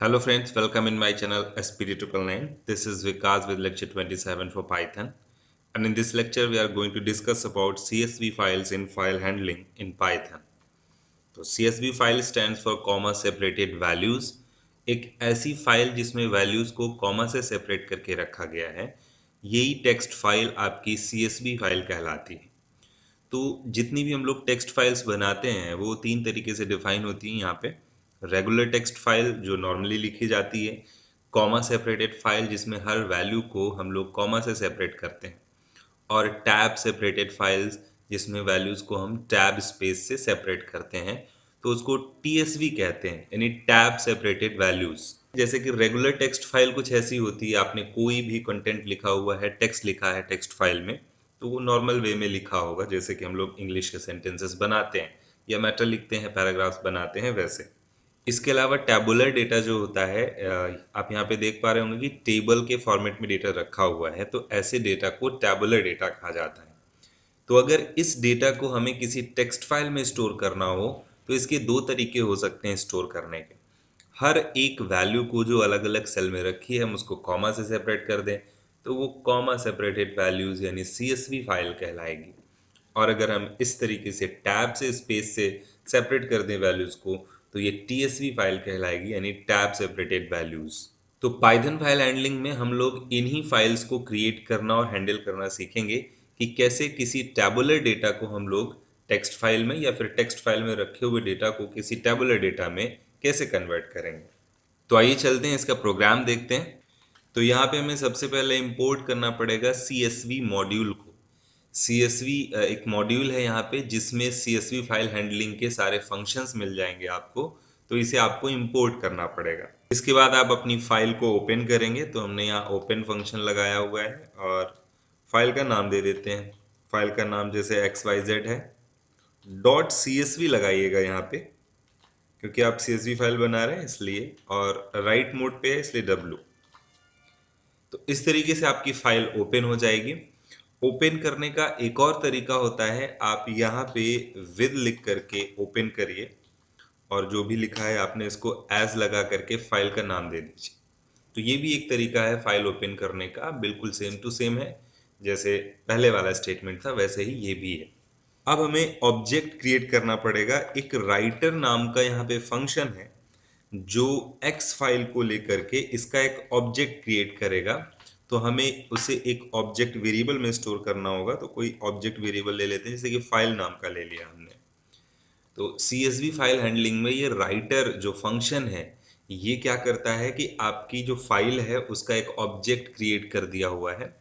Hello friends, welcome in my channel SP999. This is Vikas with lecture 27 for Python. And in this lecture, we are going to discuss about CSV files in file handling in Python. तो CSV file stands for comma separated values. एक ऐसी file जिसमें values को comma से separate करके रखा गया है, यही टेक्स्ट फाइल आपकी CSV फाइल कहलाती है। तो जितनी भी हम लोग टेक्स्ट फाइल्स बनाते हैं वो तीन तरीके से डिफाइन होती हैं यहाँ पे। रेगुलर टेक्स्ट फाइल जो नॉर्मली लिखी जाती है, कॉमा सेपरेटेड फाइल जिसमें हर वैल्यू को हम लोग कॉमा से सेपरेट करते हैं, और टैब सेपरेटेड फाइल्स जिसमें वैल्यूज को हम टैब स्पेस से सेपरेट करते हैं, तो उसको टीएसवी कहते हैं, यानी टैब सेपरेटेड वैल्यूज। जैसे कि रेगुलर टेक्स्ट फाइल कुछ ऐसी होती है, आपने कोई भी कंटेंट लिखा हुआ है, टेक्स्ट लिखा है टेक्स्ट फाइल में, तो वो नॉर्मल वे में लिखा होगा जैसे कि हम लोग इंग्लिश के सेंटेंसेस बनाते हैं या मैटर लिखते हैं, पैराग्राफ्स बनाते हैं, वैसे। इसके अलावा टैबुलर डेटा जो होता है, आप यहाँ पे देख पा रहे होंगे कि टेबल के फॉर्मेट में डेटा रखा हुआ है, तो ऐसे डेटा को टैबुलर डेटा कहा जाता है। तो अगर इस डेटा को हमें किसी टेक्स्ट फाइल में स्टोर करना हो, तो इसके दो तरीके हो सकते हैं स्टोर करने के। हर एक वैल्यू को जो अलग अलग सेल में रखी है हम उसको कॉमा से सेपरेट कर दें, तो वो कॉमा सेपरेटेड वैल्यूज यानी सीएसवी फाइल कहलाएगी। और अगर हम इस तरीके से टैब से स्पेस से सेपरेट कर दें वैल्यूज को, तो ये टीएसवी फाइल कहलाएगी, यानी टैब सेपरेटेड वैल्यूज। तो पाइथन फाइल हैंडलिंग में हम लोग इन्हीं फाइल्स को क्रिएट करना और हैंडल करना सीखेंगे कि कैसे किसी टैबुलर डेटा को हम लोग टेक्स्ट फाइल में या फिर टेक्स्ट फाइल में रखे हुए डेटा को किसी टैबुलर डेटा में कैसे कन्वर्ट करेंगे। तो आइए चलते हैं, इसका प्रोग्राम देखते हैं। तो यहाँ पे हमें सबसे पहले इंपोर्ट करना पड़ेगा CSV मॉड्यूल को। CSV एक मॉड्यूल है यहाँ पे जिसमें CSV फाइल हैंडलिंग के सारे फंक्शंस मिल जाएंगे आपको, तो इसे आपको इंपोर्ट करना पड़ेगा। इसके बाद आप अपनी फाइल को ओपन करेंगे, तो हमने यहाँ ओपन फंक्शन लगाया हुआ है और फाइल का नाम दे देते हैं। फाइल का नाम जैसे XYZ है, डॉट CSV लगाइएगा यहाँ पे, क्योंकि आप CSV फाइल बना रहे हैं इसलिए, और राइट मोड पे है इसलिए W। तो इस तरीके से आपकी फाइल ओपन हो जाएगी। ओपन करने का एक और तरीका होता है, आप यहाँ पे विद लिख करके ओपन करिए, और जो भी लिखा है आपने इसको एज लगा करके फाइल का नाम दे दीजिए। तो ये भी एक तरीका है फाइल ओपन करने का, बिल्कुल सेम टू सेम है, जैसे पहले वाला स्टेटमेंट था वैसे ही ये भी है। अब हमें ऑब्जेक्ट क्रिएट करना पड़ेगा। एक राइटर नाम का यहाँ पे फंक्शन है जो एक्स फाइल को लेकर के इसका एक ऑब्जेक्ट क्रिएट करेगा। तो हमें उसे एक ऑब्जेक्ट वेरिएबल में स्टोर करना होगा, तो कोई ऑब्जेक्ट वेरिएबल ले लेते हैं, जैसे कि फाइल नाम का ले लिया हमने। तो CSV फाइल हैंडलिंग में ये राइटर जो फंक्शन है, ये क्या करता है कि आपकी जो फाइल है उसका एक ऑब्जेक्ट क्रिएट कर दिया हुआ है,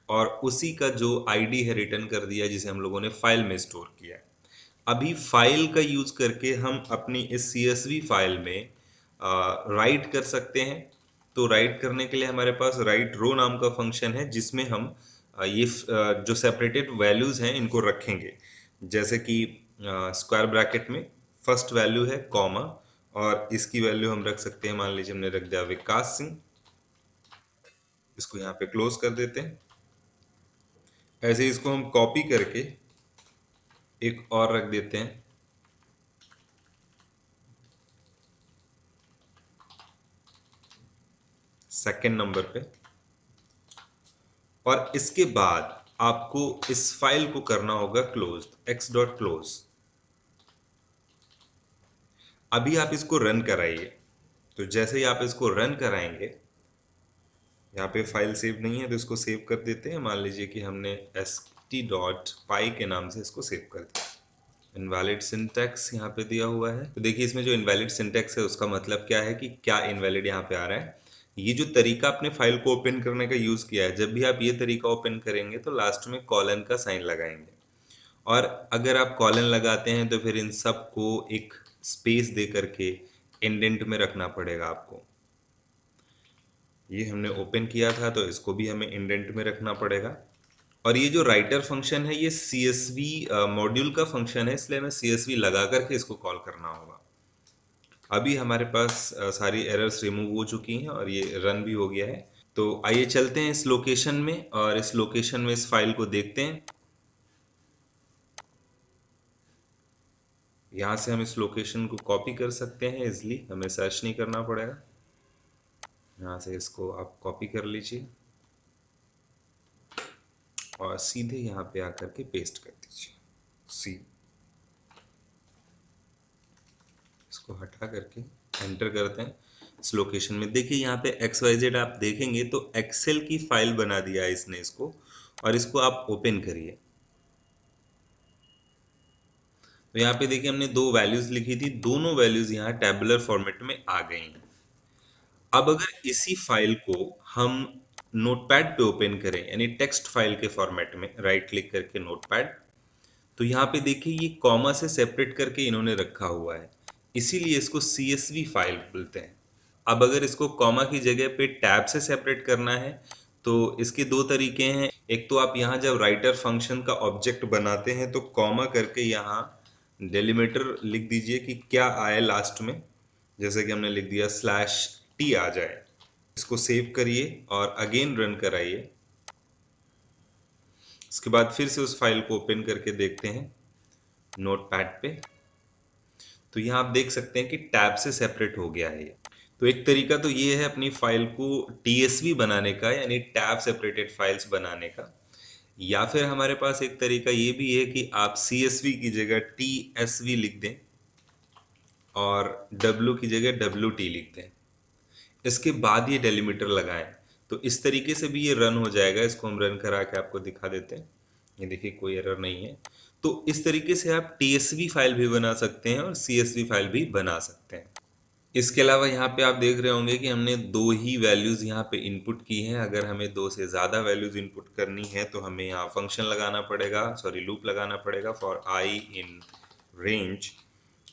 और उसी का जो आईडी है रिटर्न कर दिया जिसे हम लोगों ने फाइल में स्टोर किया है। अभी फाइल का यूज करके हम अपनी इस CSV फाइल में राइट कर सकते हैं। तो राइट करने के लिए हमारे पास राइट रो नाम का फंक्शन है जिसमें हम जो सेपरेटेड वैल्यूज हैं इनको रखेंगे, जैसे कि स्क्वायर ब्रैकेट में फर्स्ट वैल्यू है कॉमा, और इसकी वैल्यू हम रख सकते हैं, मान लीजिए हमने रख दिया विकास सिंह। इसको यहाँ पे क्लोज कर देते हैं। ऐसे ही इसको हम कॉपी करके एक और रख देते हैं, सेकंड नंबर पे। और इसके बाद आपको इस फाइल को करना होगा क्लोज, एक्स डॉट क्लोज। अभी आप इसको रन कराइए। तो जैसे ही आप इसको रन कराएंगे, यहाँ पे फाइल सेव नहीं है तो इसको सेव कर देते हैं। मान लीजिए कि हमने st.py के नाम से इसको सेव कर दिया। इनवैलिड सिंटैक्स यहाँ पे दिया हुआ है, तो देखिए इसमें जो इनवैलिड सिंटैक्स है उसका मतलब क्या है कि क्या इनवैलिड यहाँ पे आ रहा है। ये जो तरीका आपने फाइल को ओपन करने का यूज किया है, जब भी आप ये तरीका ओपन करेंगे तो लास्ट में कॉलन का साइन लगाएंगे, और अगर आप कॉलन लगाते हैं तो फिर इन सब को एक स्पेस दे करके इंडेंट में रखना पड़ेगा आपको। ये हमने ओपन किया था तो इसको भी हमें इंडेंट में रखना पड़ेगा। और ये जो राइटर फंक्शन है ये CSV मॉड्यूल का फंक्शन है, इसलिए हमें CSV लगा करके इसको कॉल करना होगा। अभी हमारे पास सारी एरर्स रिमूव हो चुकी हैं और ये रन भी हो गया है। तो आइए चलते हैं इस लोकेशन में, और इस लोकेशन में इस फाइल को देखते हैं। यहाँ से हम इस लोकेशन को कॉपी कर सकते हैं इजिली, हमें सर्च नहीं करना पड़ेगा। यहाँ से इसको आप कॉपी कर लीजिए और सीधे यहाँ पे आकर के पेस्ट कर दीजिए। सी, इसको हटा करके एंटर करते हैं इस लोकेशन में। देखिए यहाँ पे XYZ आप देखेंगे तो एक्सेल की फाइल बना दिया है इसने इसको, और इसको आप ओपन करिए तो यहाँ पे देखिए हमने दो वैल्यूज लिखी थी, दोनों वैल्यूज यहाँ टैबुलर फॉर्मेट में आ गई हैं। अब अगर इसी फाइल को हम नोटपैड पे ओपन करें यानी टेक्स्ट फाइल के फॉर्मेट में, राइट क्लिक करके नोटपैड, तो यहाँ पे देखिए ये कॉमा से सेपरेट करके इन्होंने रखा हुआ है, इसीलिए इसको CSV फाइल बोलते हैं। अब अगर इसको कॉमा की जगह पे टैब से सेपरेट करना है तो इसके दो तरीके हैं। एक तो आप यहाँ जब राइटर फंक्शन का ऑब्जेक्ट बनाते हैं तो कॉमा करके यहाँ डेलिमीटर लिख दीजिए कि क्या आए लास्ट में, जैसे कि हमने लिख दिया /t आ जाए। इसको सेव करिए और अगेन रन कराइए। इसके बाद फिर से उस फाइल को ओपन करके देखते हैं नोटपैड पे, तो यहाँ आप देख सकते हैं कि टैब से सेपरेट हो गया है ये। तो एक तरीका तो ये है अपनी फाइल को TSV बनाने का, यानी टैब सेपरेटेड फाइल्स बनाने का। या फिर हमारे पास एक तरीका ये भी है कि आप CSV की जगह TSV लिख दें और W की जगह WT लिख दें, इसके बाद ये डेलीमीटर लगाएं, तो इस तरीके से भी ये रन हो जाएगा। इसको हम रन करा के आपको दिखा देते हैं। ये देखिए कोई एरर नहीं है। तो इस तरीके से आप TSV फाइल भी बना सकते हैं और CSV फाइल भी बना सकते हैं। इसके अलावा यहाँ पे आप देख रहे होंगे कि हमने दो ही वैल्यूज यहाँ पे इनपुट की हैं। अगर हमें दो से ज़्यादा वैल्यूज इनपुट करनी है तो हमें यहाँ फंक्शन लगाना पड़ेगा, सॉरी लूप लगाना पड़ेगा फॉर I इन रेंज,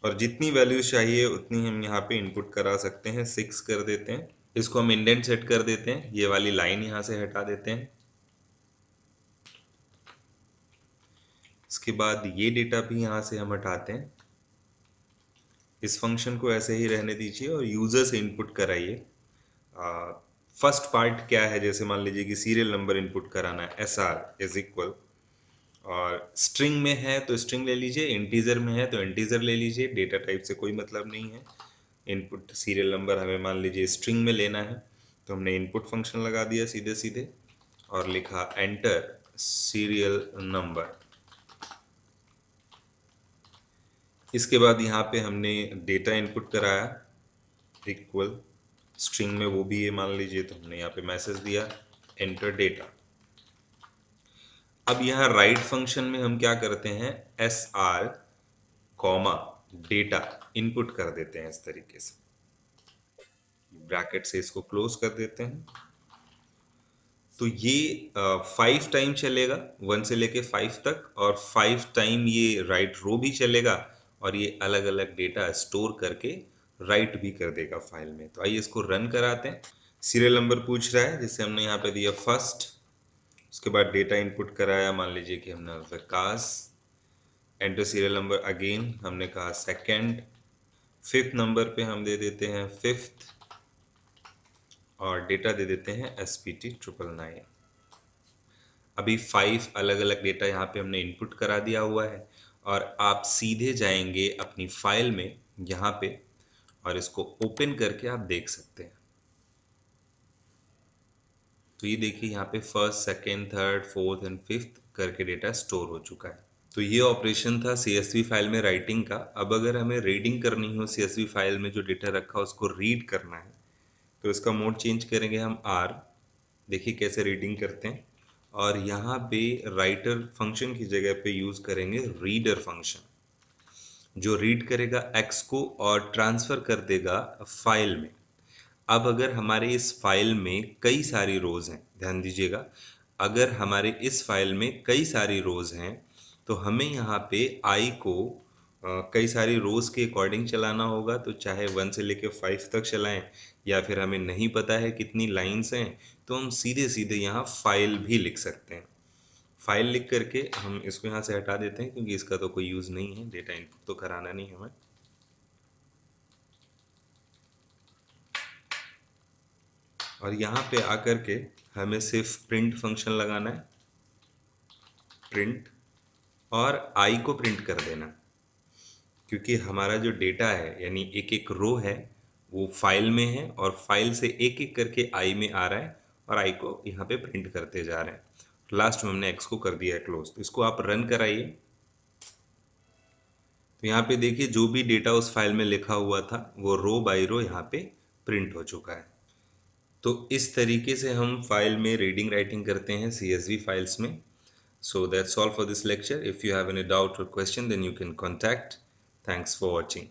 और जितनी वैल्यूज चाहिए उतनी हम यहाँ पे इनपुट करा सकते हैं। 6 कर देते हैं। इसको हम इंडेंट सेट कर देते हैं, ये वाली लाइन यहाँ से हटा देते हैं। इसके बाद ये डेटा भी यहाँ से हम हटाते हैं। इस फंक्शन को ऐसे ही रहने दीजिए और यूजर से इनपुट कराइए। फर्स्ट पार्ट क्या है, जैसे मान लीजिए कि सीरियल नंबर इनपुट कराना है, SR इज इक्वल, और स्ट्रिंग में है तो स्ट्रिंग ले लीजिए, इंटीजर में है तो इंटीजर ले लीजिए, डेटा टाइप से कोई मतलब नहीं है। इनपुट सीरियल नंबर हमें मान लीजिए स्ट्रिंग में लेना है, तो हमने इनपुट फंक्शन लगा दिया सीधे सीधे और लिखा एंटर सीरियल नंबर। इसके बाद यहाँ पे हमने डेटा इनपुट कराया इक्वल, स्ट्रिंग में वो भी ये मान लीजिए, तो हमने यहाँ पे मैसेज दिया एंटर डेटा। अब यहाँ राइट फंक्शन में हम क्या करते हैं, SR कॉमा डेटा इनपुट कर देते हैं इस तरीके से, ब्रैकेट से इसको क्लोज कर देते हैं। तो ये 5 टाइम चलेगा, 1 से लेके 5 तक, और 5 टाइम ये राइट रो भी चलेगा और ये अलग अलग डेटा स्टोर करके राइट भी कर देगा फाइल में। तो आइए इसको रन कराते हैं। सीरियल नंबर पूछ रहा है, जिससे हमने यहाँ पे दिया फर्स्ट। उसके बाद डेटा इनपुट कराया, मान लीजिए कि हमने विकास, एंटर सीरियल नंबर अगेन हमने कहा सेकंड, फिफ्थ नंबर पे हम दे देते हैं फिफ्थ, और डेटा दे देते हैं SPT 999। अभी 5 अलग अलग डेटा यहाँ पे हमने इनपुट करा दिया हुआ है, और आप सीधे जाएंगे अपनी फाइल में यहाँ पे और इसको ओपन करके आप देख सकते हैं। तो ये देखिए यहाँ पे first, second, third, fourth and fifth करके डेटा स्टोर हो चुका है। तो ये ऑपरेशन था CSV फाइल में राइटिंग का। अब अगर हमें रीडिंग करनी हो, CSV फाइल में जो डेटा रखा है उसको रीड करना है, तो इसका मोड चेंज करेंगे हम R। देखिए कैसे रीडिंग करते हैं, और यहाँ पे राइटर फंक्शन की जगह पे यूज करेंगे रीडर फंक्शन, जो रीड करेगा X को और ट्रांसफर कर देगा फाइल में। अब अगर हमारे इस फाइल में कई सारी रोज हैं, ध्यान दीजिएगा, अगर हमारे इस फाइल में कई सारी रोज हैं तो हमें यहाँ पे I को कई सारी रोज के अकॉर्डिंग चलाना होगा। तो चाहे 1 से लेके 5 तक चलाएं, या फिर हमें नहीं पता है कितनी लाइंस हैं तो हम सीधे सीधे यहाँ फाइल भी लिख सकते हैं। फाइल लिख करके हम इसको यहाँ से हटा देते हैं, क्योंकि इसका तो कोई यूज नहीं है, डेटा इनपुट तो कराना नहीं हमें। और यहाँ पे आकर के हमें सिर्फ प्रिंट फंक्शन लगाना है, प्रिंट, और I को प्रिंट कर देना, क्योंकि हमारा जो डेटा है यानी एक एक रो है वो फाइल में है और फाइल से एक एक करके आई में आ रहा है और आई को यहाँ पे प्रिंट करते जा रहे हैं। लास्ट में हमने एक्स को कर दिया है क्लोज। तो इसको आप रन कराइए। तो यहाँ पे देखिए जो भी डेटा उस फाइल में लिखा हुआ था वो रो बाय रो यहाँ पे प्रिंट हो चुका है। तो इस तरीके से हम फाइल में रीडिंग राइटिंग करते हैं CSV फाइल्स में। So that's all for this lecture. If you have any doubt or question, then you can contact. Thanks for watching.